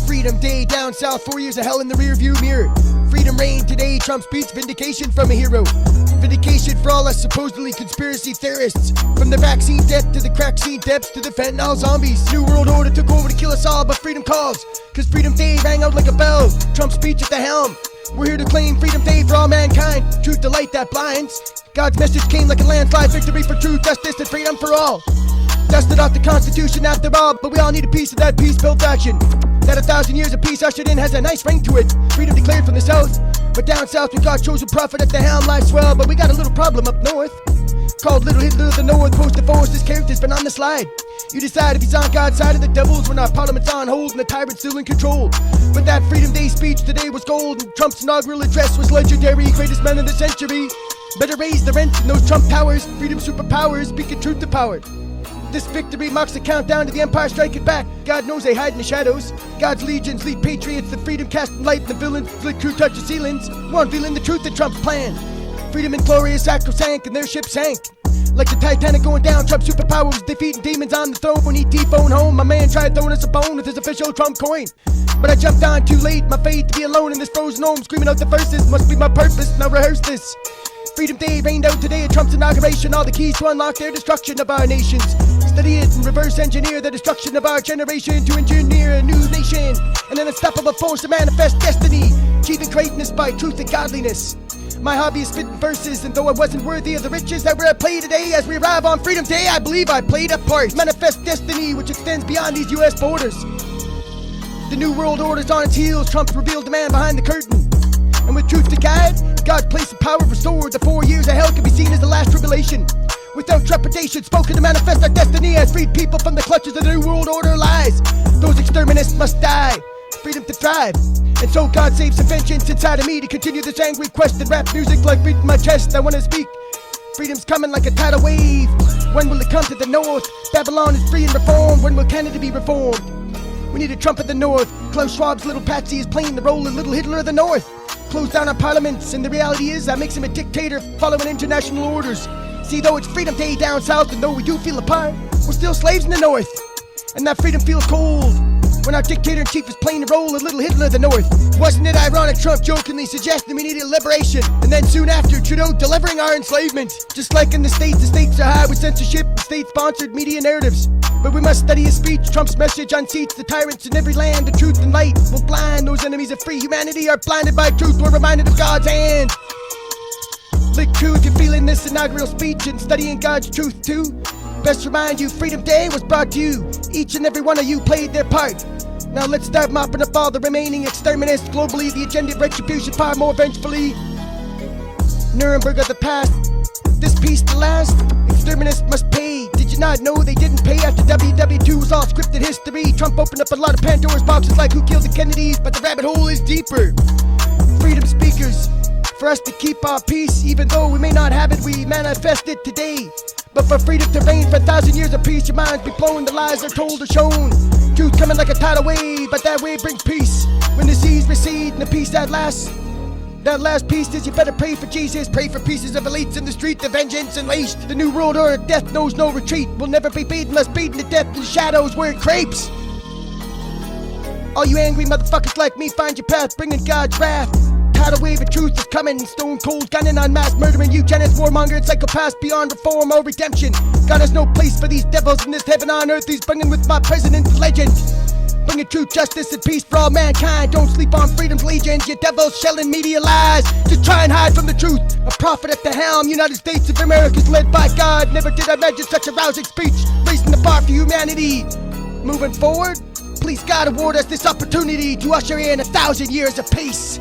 Freedom Day down south, 4 years of hell in the rear view mirror. Freedom reign today, Trump speech, vindication from a hero. Vindication for all us supposedly conspiracy theorists. From the vaccine death to the crack scene depths to the fentanyl zombies. New world order took over to kill us all, but freedom calls. Cause Freedom Day rang out like a bell, Trump's speech at the helm. We're here to claim Freedom Day for all mankind. Truth, the light that blinds. God's message came like a landslide, victory for truth, justice, and freedom for all. Dusted off the Constitution after all, but we all need a piece of that peace-built action. That 1,000 years of peace ushered in has a nice ring to it. Freedom declared from the south, but down south we got chosen prophet at the helm, life swell. But we got a little problem up north, called Little Hitler of the North. Post to force, his character's been on the slide. You decide if he's on God's side or the devil's, when our parliament's on hold and the tyrant's still in control. But that Freedom Day speech today was gold, and Trump's inaugural address was legendary. Greatest man of the century. Better raise the rent in those Trump towers. Freedom superpowers, speaking truth to power. This victory marks the countdown to the empire striking back. God knows they hide in the shadows. God's legions lead patriots, the freedom casting light, and the villains flick crew touch the ceilings. We're unveiling the truth of Trump's plan. Freedom and glory is sacrosanct, and their ship sank. Like the Titanic going down, Trump's superpower was defeating demons on the throne. When he phoned home, my man tried throwing us a bone with his official Trump coin. But I jumped on too late, my fate to be alone in this frozen home, screaming out the verses. Must be my purpose, now rehearse this. Freedom Day rained out today at Trump's inauguration. All the keys to unlock their destruction of our nations. Study it and reverse engineer the destruction of our generation to engineer a new nation and an unstoppable force to manifest destiny, achieving greatness by truth and godliness. My hobby is spitting verses, and though I wasn't worthy of the riches that we're at play today, as we arrive on Freedom Day, I believe I played a part. Manifest destiny which extends beyond these US borders. The new world order's on its heels. Trump revealed the man behind the curtain. And with truth to guide, God's place of power restored. The 4 years of hell can be seen as the last tribulation. Without trepidation, spoken to manifest our destiny as freed people from the clutches of the new world order lies. Those exterminists must die, freedom to thrive. And so God saves some vengeance inside of me to continue this angry quest and rap music like beating my chest. I want to speak. Freedom's coming like a tidal wave. When will it come to the north? Babylon is free and reformed. When will Canada be reformed? We need a Trump of the north. Klaus Schwab's little patsy is playing the role of Little Hitler of the north. Close down our parliaments, and the reality is that makes him a dictator following international orders. See, though it's Freedom Day down south, and though we do feel apart, we're still slaves in the north. And that freedom feels cold when our dictator-in-chief is playing the role of Little Hitler of the north. Wasn't it ironic Trump jokingly suggesting we needed liberation, and then soon after Trudeau delivering our enslavement? Just like in the states are high with censorship and state-sponsored media narratives. But we must study his speech. Trump's message unseats the tyrants in every land. The truth and light will blind those enemies of free humanity. Are blinded by truth, we're reminded of God's hand. Flick true if you're feeling this inaugural speech and studying God's truth too. Best remind you, Freedom Day was brought to you. Each and every one of you played their part. Now let's start mopping up all the remaining exterminists globally. The agenda of retribution far more vengefully. Nuremberg of the past, this peace to last. Exterminists must pay. Did you not know they didn't pay after WW2 was all scripted history? Trump opened up a lot of Pandora's boxes like who killed the Kennedys, but the rabbit hole is deeper. Freedom speakers, for us to keep our peace, even though we may not have it, we manifest it today. But for freedom to reign for 1,000 years of peace, your minds be blown, the lies are told or shown. Truth coming like a tidal wave, but that wave brings peace. When the seas recede and the peace that lasts, that last piece is you better pray for Jesus. Pray for pieces of elites in the street, the vengeance unleashed. The new world order, death knows no retreat. We'll never be beaten unless beaten to death in the shadows where it creeps. All you angry motherfuckers like me, find your path, bringing God's wrath. Tidal wave of truth is coming, stone cold gunning on mass murdering eugenics, warmonger and psychopaths beyond reform or redemption. God has no place for these devils in this heaven on earth. He's bringing with my president's legend. Bringing truth, justice, and peace for all mankind. Don't sleep on freedom's legions, you devils shelling media lies. Just try and hide from the truth. A prophet at the helm, United States of America's led by God. Never did I imagine such a rousing speech, raising the bar for humanity. Moving forward, please God award us this opportunity to usher in 1,000 years of peace.